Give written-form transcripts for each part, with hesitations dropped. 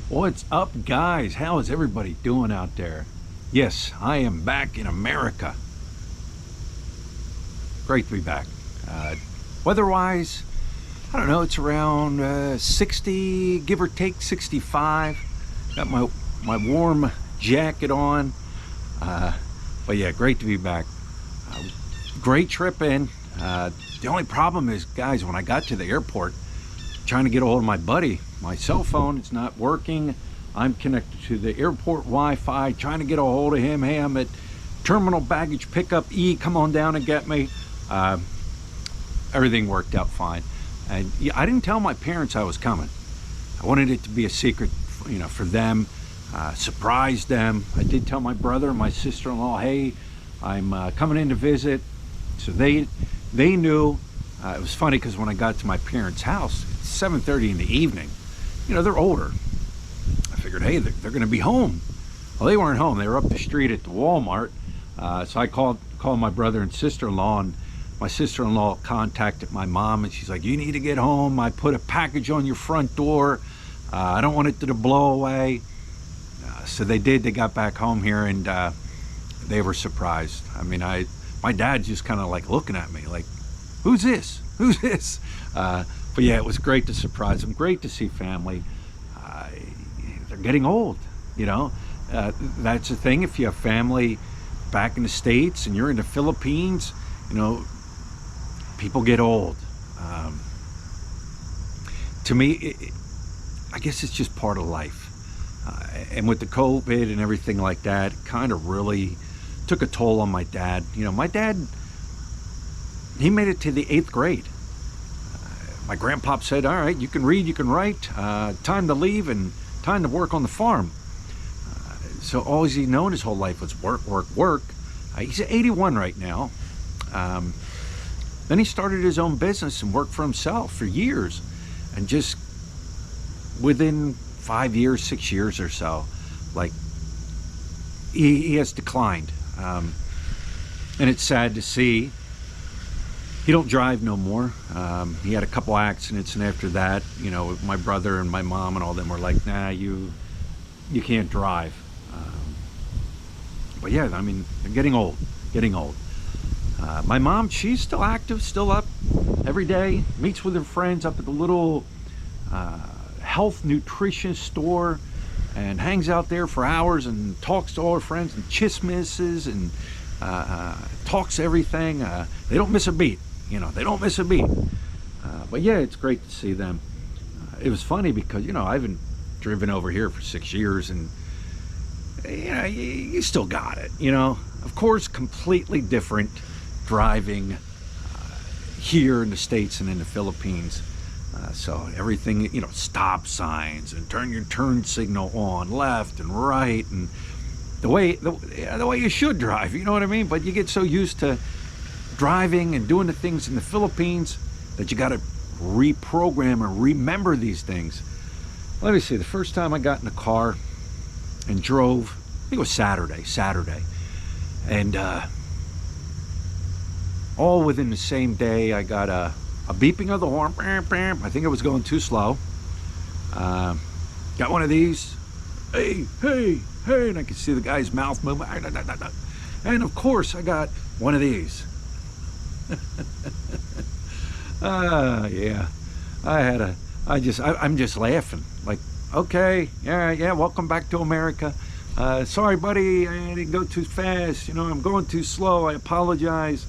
What's up, guys? How is everybody doing out there? Yes, I am back in America. Great to be back. Weather-wise, I don't know, it's around 60, give or take 65. Got my warm jacket on. But yeah, great to be back. Great trip in. The only problem is, guys, when I got to the airport, trying to get a hold of my buddy, my cell phone, it's not working. I'm connected to the airport Wi-Fi, trying to get a hold of him. Hey, I'm at terminal baggage pickup E, come on down and get me. Everything worked out fine. And yeah, I didn't tell my parents I was coming. I wanted it to be a secret, for them. Surprise them. I did tell my brother and my sister-in-law, hey, I'm coming in to visit. So they knew. It was funny because when I got to my parents' house, it's 7:30 in the evening. They're older. I figured, hey, they're going to be home. Well, they weren't home. They were up the street at the Walmart. So I called my brother and sister-in-law, and my sister-in-law contacted my mom, and she's like, you need to get home. I put a package on your front door. I don't want it to blow away. So they did. They got back home here, and they were surprised. I mean, my dad's just kind of like looking at me like, who's this? Who's this? But yeah, it was great to surprise them. Great to see family. They're getting old, That's the thing. If you have family back in the States and you're in the Philippines, people get old. To me, I guess it's just part of life. And with the COVID and everything like that, it kind of really took a toll on my dad. My dad, he made it to the 8th grade. My grandpop said, all right, you can read, you can write, time to leave and time to work on the farm. So all he's known his whole life was work, work, work. He's 81 right now. Then he started his own business and worked for himself for years. And just within 5 years, 6 years or so, like, he has declined. And it's sad to see. He don't drive no more. He had a couple accidents, and after that, my brother and my mom and all them were like, nah, you can't drive. But yeah, I mean, they're getting old. My mom, she's still active, still up every day, meets with her friends up at the little health nutrition store, and hangs out there for hours and talks to all her friends and chismisses and talks everything. They don't miss a beat. They don't miss a beat. But yeah, it's great to see them. It was funny because, I haven't driven over here for 6 years, and, you still got it, Of course, completely different driving here in the States and in the Philippines. So everything, stop signs and turn your turn signal on, left and right, and the way you should drive, you know what I mean? But you get so used to driving and doing the things in the Philippines that you got to reprogram and remember these things. Let me see, the first time I got in a car and drove, I think it was Saturday, and all within the same day, I got a beeping of the horn. I think I was going too slow. Got one of these. Hey, hey, hey, and I could see the guy's mouth moving. And of course, I got one of these. Yeah, I'm just laughing. Like, okay, yeah, welcome back to America. Sorry, buddy, I didn't go too fast. I'm going too slow. I apologize.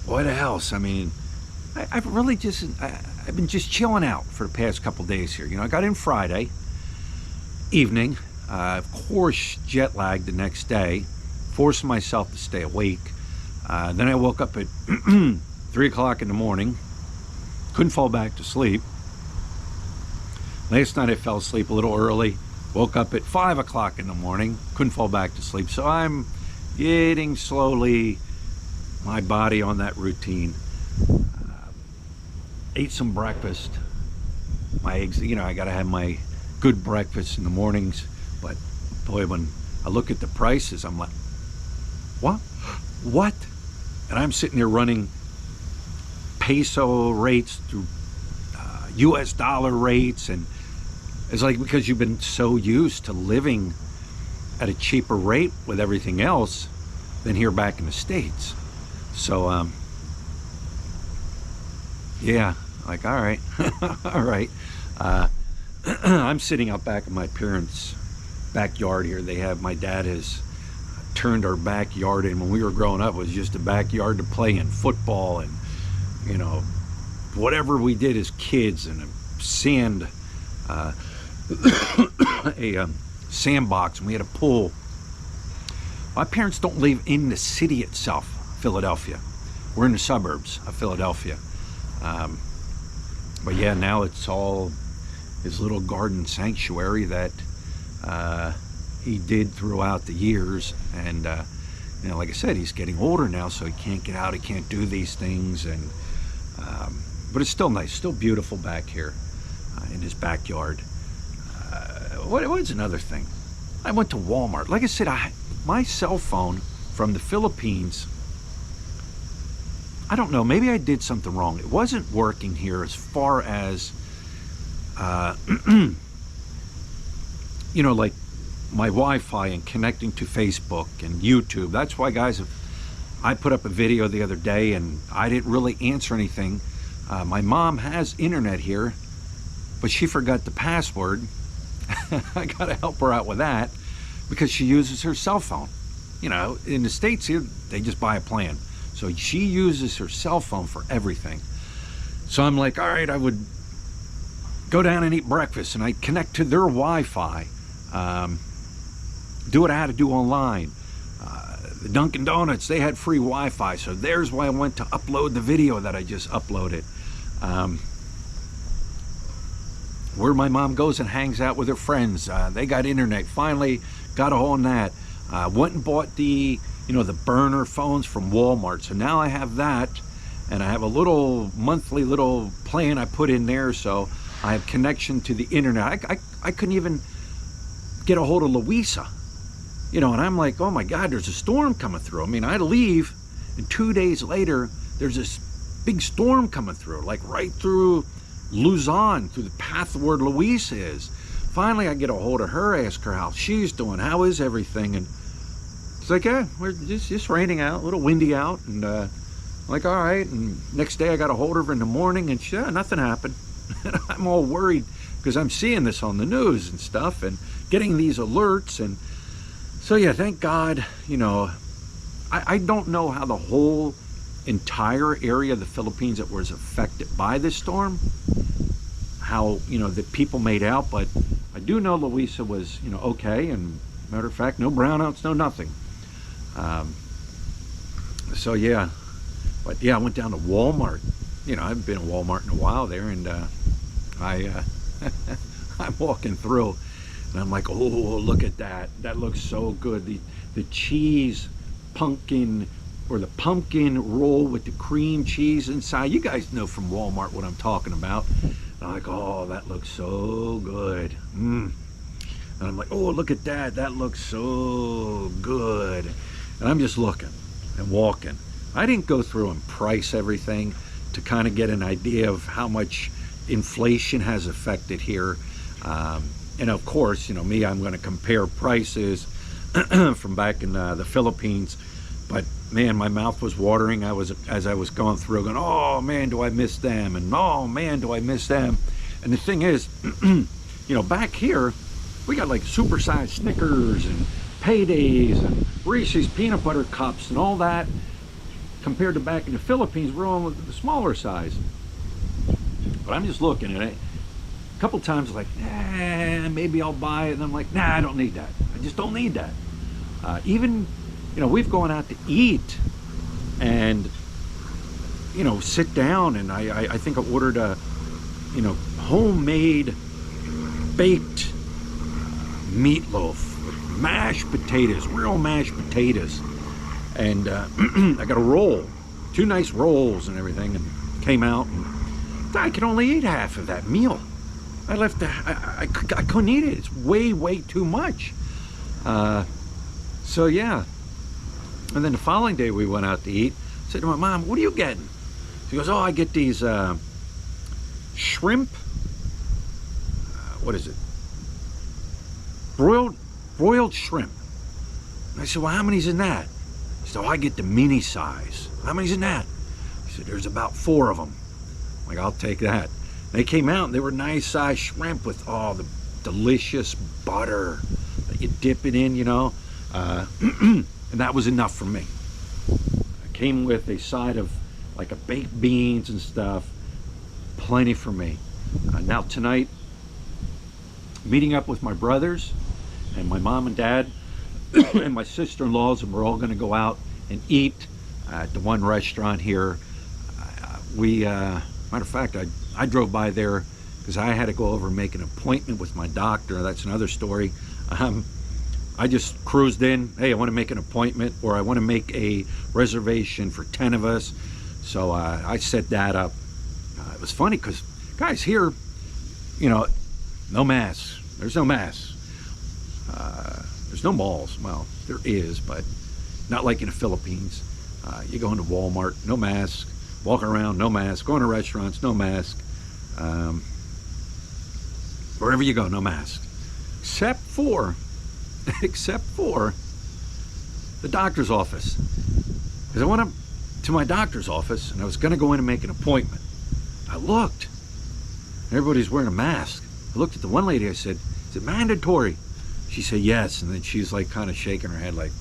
What else? I mean, I've been just chilling out for the past couple days here. I got in Friday evening. Of course, jet lagged the next day. Forced myself to stay awake. Then I woke up at 3 o'clock in the morning. Couldn't fall back to sleep. Last night I fell asleep a little early. Woke up at 5 o'clock in the morning. Couldn't fall back to sleep. So I'm getting slowly my body on that routine. Ate some breakfast. My eggs, I gotta have my good breakfast in the mornings. But boy, when I look at the prices, I'm like, what? And I'm sitting there running peso rates through U.S. dollar rates, and it's like because you've been so used to living at a cheaper rate with everything else than here back in the States. So yeah, like, all right. All right. I'm sitting out back in my parents' backyard here. My dad has turned our backyard in. When we were growing up, it was just a backyard to play in football and, you know, whatever we did as kids, and a sandbox, and we had a pool. My parents don't live in the city itself, Philadelphia. We're in the suburbs of Philadelphia. But yeah, now it's all his little garden sanctuary that he did throughout the years. And you know, like I said, he's getting older now, so he can't get out, he can't do these things. And but it's still nice, still beautiful back here in his backyard. What's another thing? I went to Walmart. Like I said, my cell phone from the Philippines, I don't know, maybe I did something wrong. It wasn't working here as far as, you know, like my Wi-Fi and connecting to Facebook and YouTube. That's why, guys, I put up a video the other day and I didn't really answer anything. My mom has internet here, but she forgot the password. I gotta help her out with that because she uses her cell phone. You know, in the States here, they just buy a plan. So she uses her cell phone for everything. So I'm like, all right, I would go down and eat breakfast, and I'd connect to their Wi-Fi, do what I had to do online. The Dunkin' Donuts, they had free Wi-Fi, so there's why I went to upload the video that I just uploaded. Where my mom goes and hangs out with her friends, they got internet. Finally got a hold on that. Went and bought the, you know, the burner phones from Walmart. So now I have that, and I have a little monthly little plan I put in there, so I have connection to the internet. I couldn't even get a hold of Louisa, you know, and I'm like, oh my God, there's a storm coming through. I mean, I leave, and 2 days later, there's this big storm coming through, like right through Luzon, through the path where Louisa is. Finally, I get a hold of her, ask her how she's doing, how is everything, and it's like, yeah, we're just raining out, a little windy out, and like, all right. And next day I got a hold of her in the morning, and she, nothing happened. And I'm all worried because I'm seeing this on the news and stuff and getting these alerts. And so yeah, thank God, you know, I don't know how the whole entire area of the Philippines that was affected by this storm, how, you know, the people made out, but I do know Louisa was, you know, okay, and matter of fact, no brownouts, no nothing. So yeah, but yeah, I went down to Walmart. You know, I haven't been to Walmart in a while there, and I'm walking through, and I'm like, oh, look at that. That looks so good. The cheese pumpkin, or the pumpkin roll with the cream cheese inside. You guys know from Walmart what I'm talking about. And I'm like, oh, that looks so good. And I'm like, oh, look at that. That looks so good. And I'm just looking and walking. I didn't go through and price everything to kind of get an idea of how much inflation has affected here. And of course, you know me, I'm going to compare prices from back in the Philippines. But man, my mouth was watering. As I was going through, going, oh man, do I miss them? And oh man, do I miss them? And the thing is, you know, back here, we got like supersized Snickers and Paydays and Reese's peanut butter cups and all that. Compared to back in the Philippines, we're on with the smaller size. But I'm just looking at it. A couple times like, maybe I'll buy it. And I'm like, nah, I don't need that. I just don't need that. Even, you know, we've gone out to eat and, you know, sit down, and I think I ordered a, you know, homemade baked meatloaf with mashed potatoes, real mashed potatoes. And I got a roll, 2 nice rolls and everything, and came out, and I could only eat half of that meal. I left, I couldn't eat it. It's way too much. So yeah. And then the following day we went out to eat. I said to my mom, what are you getting? She goes, oh, I get these shrimp what is it? Broiled shrimp. And I said, well, how many's in that? He said, oh, I get the mini size. How many's in that? He said, there's about 4 of them. I'm like, I'll take that. They came out and they were nice size shrimp with all the delicious butter that you dip it in, you know. And that was enough for me. It came with a side of like a baked beans and stuff. Plenty for me. Now tonight, meeting up with my brothers and my mom and dad and my sister-in-laws, and we're all going to go out and eat at the one restaurant here. Matter of fact, I drove by there because I had to go over and make an appointment with my doctor. That's another story. I just cruised in. Hey, I want to make an appointment, or I want to make a reservation for 10 of us. So I set that up. It was funny because, guys, here, you know, no masks. There's no masks. There's no malls. Well, there is, but not like in the Philippines. You go into Walmart, no mask. Walking around, no mask. Going to restaurants, no mask. Wherever you go, no mask. Except for the doctor's office. Because I went up to my doctor's office and I was going to go in and make an appointment. I looked. Everybody's wearing a mask. I looked at the one lady. I said, is it mandatory? She said yes. And then she's like kind of shaking her head like.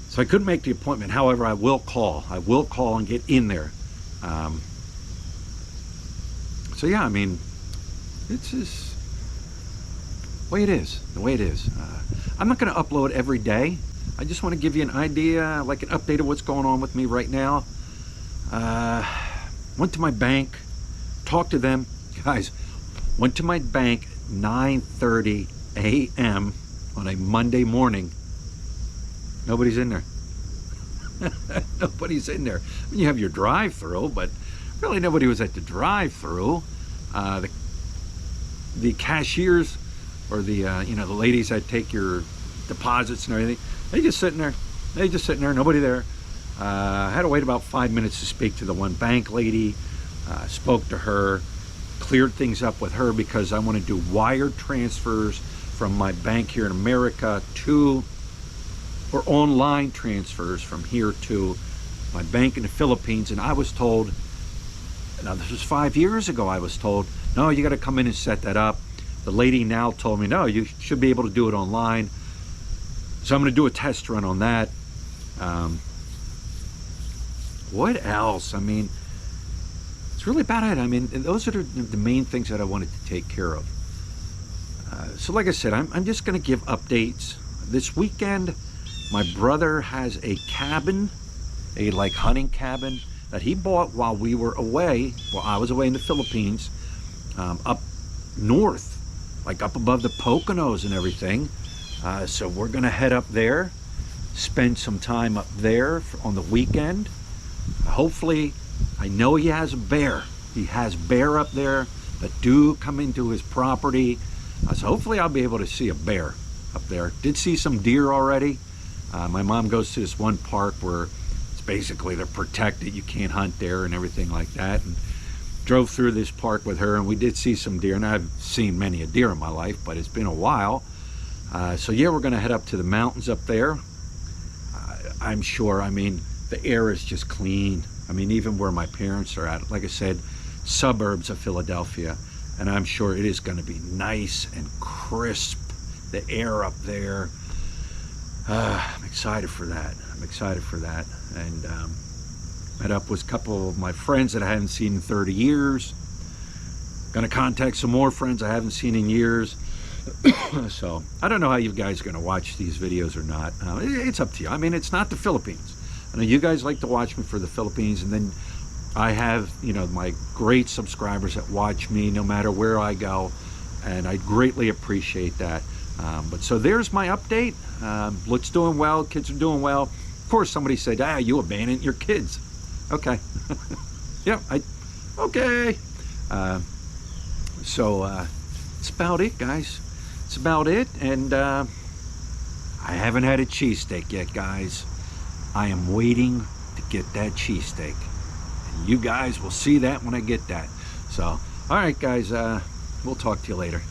So I couldn't make the appointment. However, I will call. I will call and get in there. So yeah, I mean, it's just the way it is. The way it is. I'm not going to upload every day. I just want to give you an idea, like an update of what's going on with me right now. Went to my bank, talked to them. Guys, went to my bank 9:30 a.m. on a Monday morning. Nobody's in there. Nobody's in there. I mean, you have your drive-through, but really nobody was at the drive-through. The cashiers, or the the ladies that take your deposits and everything, they just sitting there. Nobody there. I had to wait about 5 minutes to speak to the one bank lady. Spoke to her, cleared things up with her because I want to do wire transfers from my bank here in America to, or online transfers from here to my bank in the Philippines. And I was told, now this was 5 years ago, I was told, no, you got to come in and set that up. The lady now told me, no, you should be able to do it online. So I'm going to do a test run on that. What else? I mean, it's really about it. I mean, those are the main things that I wanted to take care of. So like I said, I'm just going to give updates. This weekend, my brother has a cabin, a like hunting cabin that he bought while we were away, while I was away in the Philippines, up north, like up above the Poconos and everything. So we're going to head up there, spend some time up there on the weekend. Hopefully, I know he has a bear. He has bear up there that do come into his property. So hopefully I'll be able to see a bear up there. Did see some deer already. My mom goes to this one park where it's basically they're protected. You can't hunt there and everything like that. And drove through this park with her, and we did see some deer. And I've seen many a deer in my life, but it's been a while. So yeah, we're going to head up to the mountains up there. I'm sure, I mean, the air is just clean. I mean, even where my parents are at, like I said, suburbs of Philadelphia, and I'm sure it is going to be nice and crisp, the air up there. I'm excited for that. And met up with a couple of my friends that I haven't seen in 30 years. Gonna contact some more friends I haven't seen in years. So I don't know how you guys are gonna watch these videos or not. It's up to you. I mean, it's not the Philippines. I know you guys like to watch me for the Philippines, and then I have, you know, my great subscribers that watch me no matter where I go, and I greatly appreciate that. But so there's my update. Luke's doing well, kids are doing well. Of course, somebody said, you abandoned your kids. Okay. Yeah, okay. So it's about it, guys. It's about it. And I haven't had a cheesesteak yet, guys. I am waiting to get that cheesesteak. And you guys will see that when I get that. So, all right, guys. We'll talk to you later.